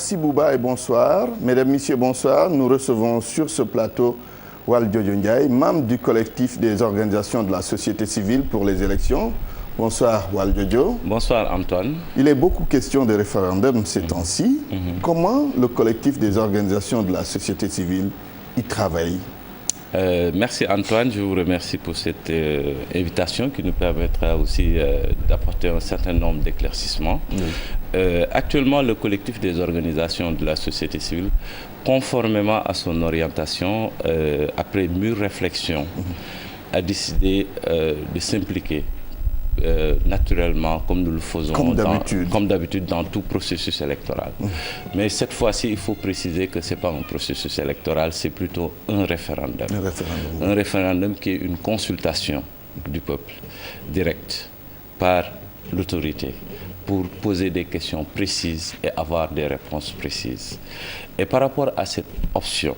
Merci Bouba et bonsoir. Mesdames, Messieurs, bonsoir. Nous recevons sur ce plateau Waljojo Ndiaye, membre du collectif des organisations de la société civile pour les élections. Bonsoir Waljojo. Bonsoir Antoine. Il est beaucoup question de référendum ces temps-ci. Comment le collectif des organisations de la société civile y travaille? Merci Antoine, je vous remercie pour cette invitation qui nous permettra aussi d'apporter un certain nombre d'éclaircissements. Actuellement, le collectif des organisations de la société civile, conformément à son orientation, après mûre réflexion, a décidé de s'impliquer naturellement, comme nous le faisons comme d'habitude dans tout processus électoral. Mais cette fois-ci, il faut préciser que ce n'est pas un processus électoral, c'est plutôt un référendum. Un référendum qui est une consultation du peuple, directe, par l'autorité, pour poser des questions précises et avoir des réponses précises. Et par rapport à cette option,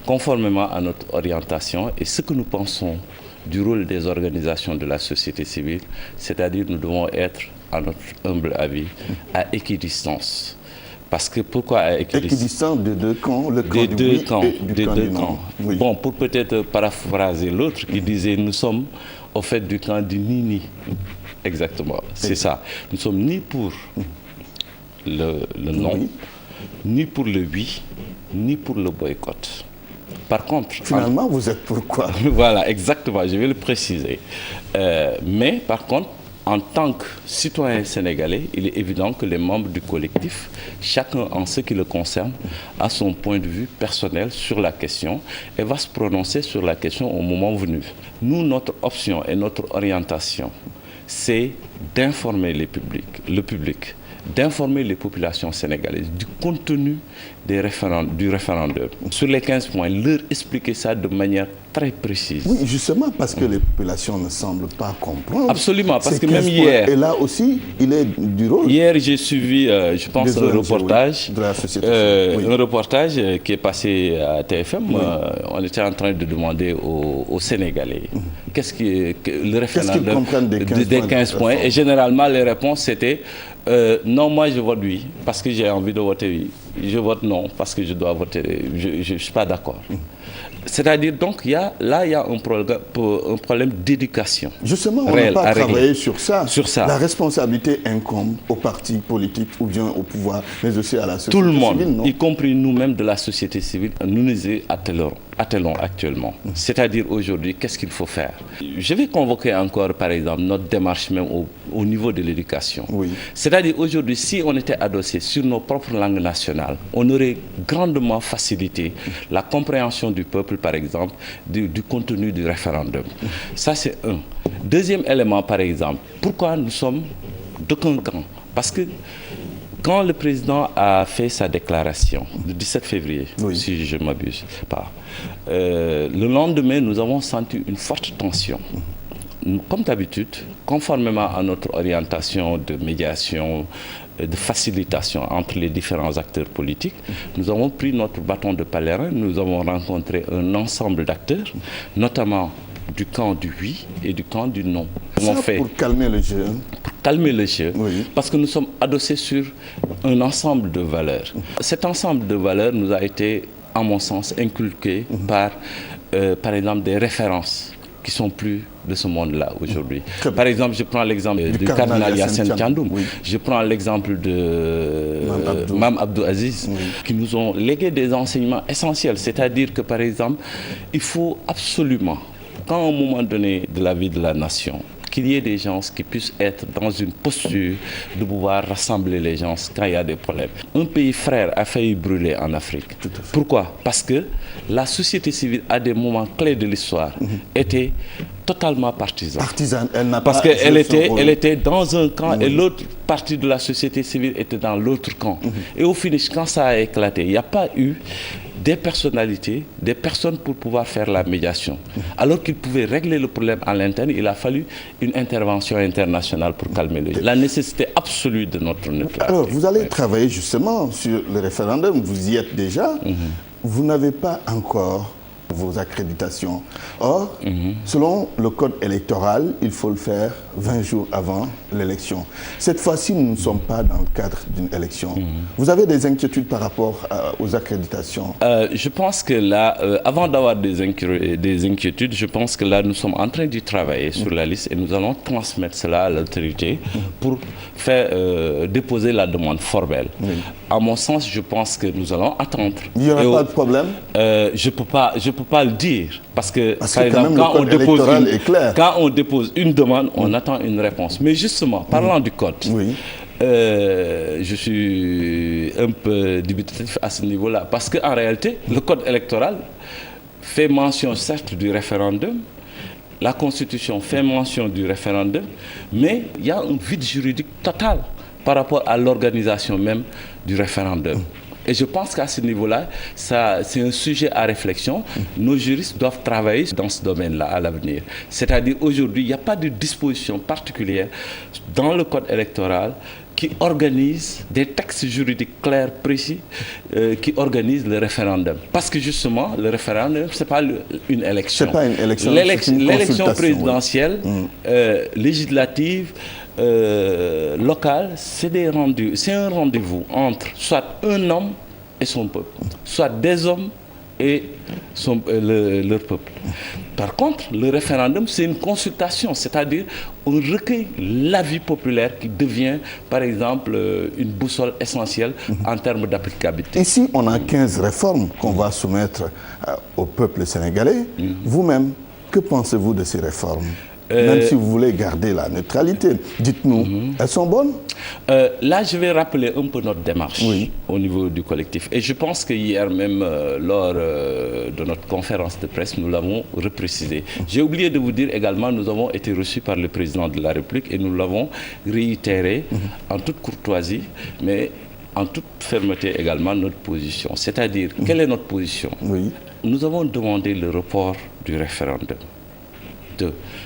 conformément à notre orientation et ce que nous pensons du rôle des organisations de la société civile, c'est-à-dire nous devons être, à notre humble avis, à équidistance. Parce que pourquoi à équidistance? Équidistance de deux camps, le camp des du deux oui camps, et du des camp deux du non. camps. Oui. Bon, pour peut-être paraphraser l'autre, il disait nous sommes au fait du camp du ni-ni. Exactement, c'est ça. Nous sommes ni pour le non, ni pour le oui, ni pour le boycott. Par contre... Finalement, vous êtes pour quoi? Voilà, exactement, je vais le préciser. Mais par contre, en tant que citoyen sénégalais, il est évident que les membres du collectif, chacun en ce qui le concerne, a son point de vue personnel sur la question et va se prononcer sur la question au moment venu. Nous, notre option et notre orientation, c'est d'informer le public, d'informer les populations sénégalaises du contenu du référendum. Sur les 15 points, leur expliquer ça de manière très précise. Oui, justement parce que les populations ne semblent pas comprendre. Absolument, parce que 15 même hier... Et là aussi, il est du rôle. Hier, j'ai suivi, je pense, un reportage, de la société un reportage qui est passé à TFM. On était en train de demander aux Sénégalais qu'est-ce qui est le référendum des 15 points. Et généralement, les réponses, c'était non, moi je vote oui, parce que j'ai envie de voter oui. Je vote non, parce que je dois voter, je ne suis pas d'accord. C'est-à-dire, donc, il y a un problème d'éducation. Justement, on n'a pas travaillé sur ça. La responsabilité incombe aux partis politiques ou bien au pouvoir, mais aussi à la société civile. Tout le monde, civile, non? y compris nous-mêmes de la société civile, nous nous y attelons actuellement. C'est-à-dire, aujourd'hui, qu'est-ce qu'il faut faire? Je vais convoquer encore, par exemple, notre démarche même au niveau de l'éducation. C'est-à-dire, aujourd'hui, si on était adossé sur nos propres langues nationales, on aurait grandement facilité la compréhension du peuple, par exemple, du contenu du référendum. Ça, c'est un. Deuxième élément, par exemple, pourquoi nous sommes d'aucun camp? Parce que quand le président a fait sa déclaration le 17 février, si je ne m'abuse pas, le lendemain, nous avons senti une forte tension. Comme d'habitude, conformément à notre orientation de médiation, de facilitation entre les différents acteurs politiques, nous avons pris notre bâton de pèlerin, nous avons rencontré un ensemble d'acteurs, notamment du camp du oui et du camp du non. Pour calmer le jeu. Pour calmer le jeu, parce que nous sommes adossés sur un ensemble de valeurs. Cet ensemble de valeurs nous a été, à mon sens, inculqué par exemple, des références qui sont plus de ce monde-là aujourd'hui. Par exemple, je prends l'exemple du cardinal Yassine Thiandoum. Je prends l'exemple de Mame Abdou Aziz, qui nous ont légué des enseignements essentiels. C'est-à-dire que, par exemple, il faut absolument, quand à un moment donné de la vie de la nation, qu'il y ait des gens qui puissent être dans une posture de pouvoir rassembler les gens quand il y a des problèmes. Un pays frère a failli brûler en Afrique. Pourquoi? Parce que la société civile, à des moments clés de l'histoire, était totalement partisane. Parce qu'elle était dans un camp et l'autre partie de la société civile était dans l'autre camp. Et au finish, quand ça a éclaté, il n'y a pas eu des personnalités, des personnes pour pouvoir faire la médiation. Alors qu'ils pouvaient régler le problème à l'interne, il a fallu une intervention internationale pour calmer le jeu. La nécessité absolue de notre neutralité. Alors, vous allez travailler justement sur le référendum, vous y êtes déjà. Vous n'avez pas encore vos accréditations. Or, selon le code électoral, il faut le faire 20 jours avant l'élection. Cette fois-ci, nous ne sommes pas dans le cadre d'une élection. Vous avez des inquiétudes par rapport aux accréditations? Je pense que là, avant d'avoir des inquiétudes, je pense que là, nous sommes en train d'y travailler sur la liste et nous allons transmettre cela à l'autorité pour faire déposer la demande formelle. À mon sens, je pense que nous allons attendre. Il n'y aura pas de problème? Je peux pas le dire parce que par exemple, quand on dépose une demande, on attend une réponse. Mais justement, parlant du code, je suis un peu dubitatif à ce niveau-là parce qu'en réalité, le code électoral fait mention certes du référendum. La Constitution fait mention du référendum, mais il y a un vide juridique total par rapport à l'organisation même du référendum. Et je pense qu'à ce niveau-là, c'est un sujet à réflexion. Nos juristes doivent travailler dans ce domaine-là à l'avenir. C'est-à-dire aujourd'hui, il n'y a pas de disposition particulière dans le code électoral qui organise des textes juridiques clairs, précis, qui organisent le référendum. Parce que justement, le référendum, ce n'est pas une élection. C'est pas une élection, l'élection présidentielle, législative, locale, c'est un rendez-vous entre soit un homme et son peuple, soit des hommes et leur peuple. Par contre, le référendum, c'est une consultation, c'est-à-dire on recueille l'avis populaire qui devient, par exemple, une boussole essentielle en termes d'applicabilité. Ici, on a 15 réformes qu'on va soumettre au peuple sénégalais. Vous-même, que pensez-vous de ces réformes? Même si vous voulez garder la neutralité, dites-nous, elles sont bonnes? Là, je vais rappeler un peu notre démarche au niveau du collectif. Et je pense que hier même, lors de notre conférence de presse, nous l'avons reprécisé. J'ai oublié de vous dire également, nous avons été reçus par le président de la République et nous l'avons réitéré en toute courtoisie, mais en toute fermeté également notre position. C'est-à-dire, quelle est notre position? Nous avons demandé le report du référendum.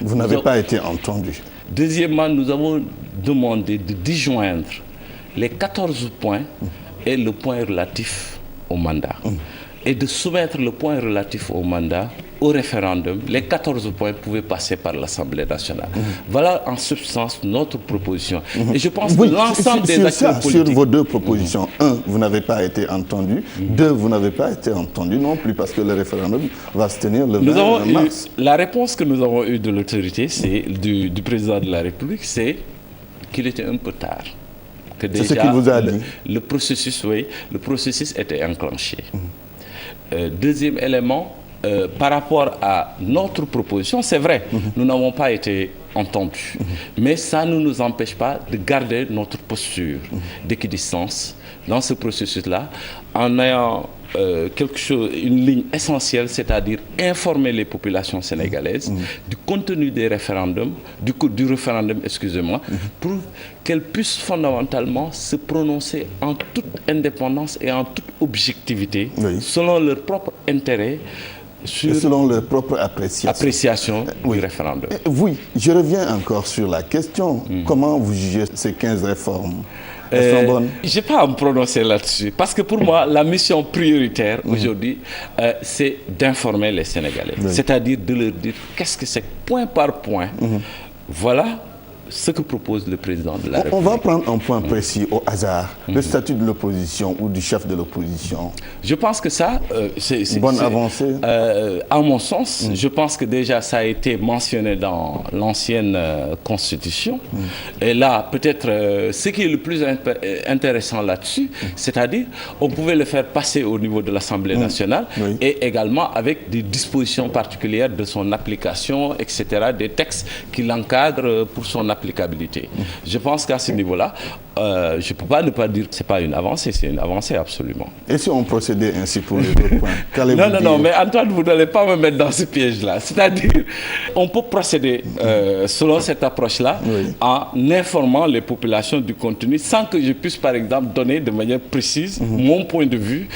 Vous n'avez pas été entendu. Deuxièmement, nous avons demandé de disjoindre les 14 points et le point relatif au mandat. Et de soumettre le point relatif au mandat au référendum. Les 14 points pouvaient passer par l'Assemblée nationale. Voilà en substance notre proposition. Et je pense que l'ensemble des acteurs politiques... Sur vos deux propositions, un, vous n'avez pas été entendu. Deux, vous n'avez pas été entendu non plus parce que le référendum va se tenir le 20 mars. La réponse que nous avons eue de l'autorité, du président de la République, c'est qu'il était un peu tard. C'est ce qu'il vous a dit. Le processus était enclenché. Deuxième élément, par rapport à notre proposition, c'est vrai, nous n'avons pas été entendus. Mais ça ne nous empêche pas de garder notre posture d'équidistance dans ce processus-là, en ayant une ligne essentielle, c'est-à-dire informer les populations sénégalaises du contenu des référendums, du référendum, excusez-moi, pour qu'elles puissent fondamentalement se prononcer en toute indépendance et en toute objectivité, selon leur propre intérêt, selon leur propre appréciation du référendum. Oui, je reviens encore sur la question. Comment vous jugez ces 15 réformes? Elles sont bonnes? Je n'ai pas à me prononcer là-dessus. Parce que pour moi, la mission prioritaire aujourd'hui, c'est d'informer les Sénégalais. C'est-à-dire de leur dire qu'est-ce que c'est point par point. Voilà ce que propose le président de la République. On va prendre un point précis au hasard, le statut de l'opposition ou du chef de l'opposition. Je pense que ça, c'est bonne avancée. À mon sens, je pense que déjà ça a été mentionné dans l'ancienne Constitution. Et là, peut-être, ce qui est le plus intéressant là-dessus, c'est-à-dire, on pouvait le faire passer au niveau de l'Assemblée nationale et également avec des dispositions particulières de son application, etc., des textes qui l'encadrent pour son applicabilité. Je pense qu'à ce niveau-là, je ne peux pas ne pas dire que ce n'est pas une avancée, c'est une avancée absolument. Et si on procédait ainsi pour les autres points? Non, mais Antoine, vous n'allez pas me mettre dans ce piège-là. C'est-à-dire, on peut procéder selon cette approche-là en informant les populations du contenu sans que je puisse, par exemple, donner de manière précise mon point de vue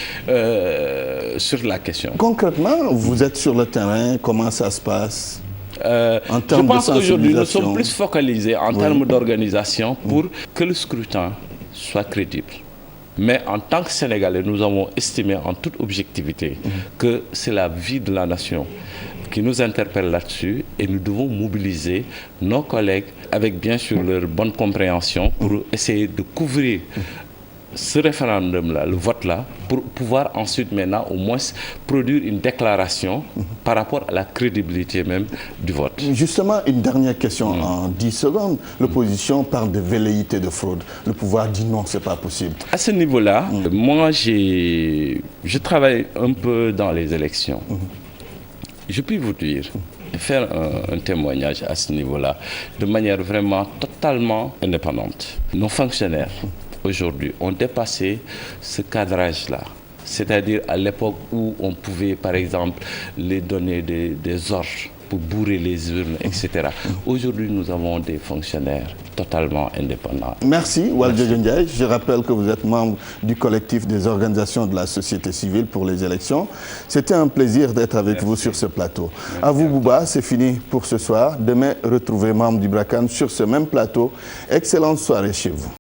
sur la question. Concrètement, vous êtes sur le terrain, comment ça se passe? Je pense qu'aujourd'hui, nous sommes plus focalisés en termes d'organisation pour que le scrutin soit crédible. Mais en tant que Sénégalais, nous avons estimé en toute objectivité que c'est la vie de la nation qui nous interpelle là-dessus et nous devons mobiliser nos collègues avec bien sûr leur bonne compréhension pour essayer de couvrir ce référendum-là, le vote-là, pour pouvoir ensuite maintenant au moins produire une déclaration par rapport à la crédibilité même du vote. Justement, une dernière question en 10 secondes. L'opposition parle de velléité de fraude. Le pouvoir dit non, c'est pas possible. À ce niveau-là, moi, je travaille un peu dans les élections. Je puis vous dire, faire un témoignage à ce niveau-là, de manière vraiment totalement indépendante. Nos fonctionnaires, aujourd'hui, ont dépassé ce cadrage-là. C'est-à-dire à l'époque où on pouvait, par exemple, les donner des ordres pour bourrer les urnes, etc. Aujourd'hui, nous avons des fonctionnaires totalement indépendants. Merci, Waljojo Ndiaye. Je rappelle que vous êtes membre du collectif des organisations de la société civile pour les élections. C'était un plaisir d'être avec vous sur ce plateau. À vous, Bouba, c'est fini pour ce soir. Demain, retrouvez membre du BRACAN sur ce même plateau. Excellente soirée chez vous.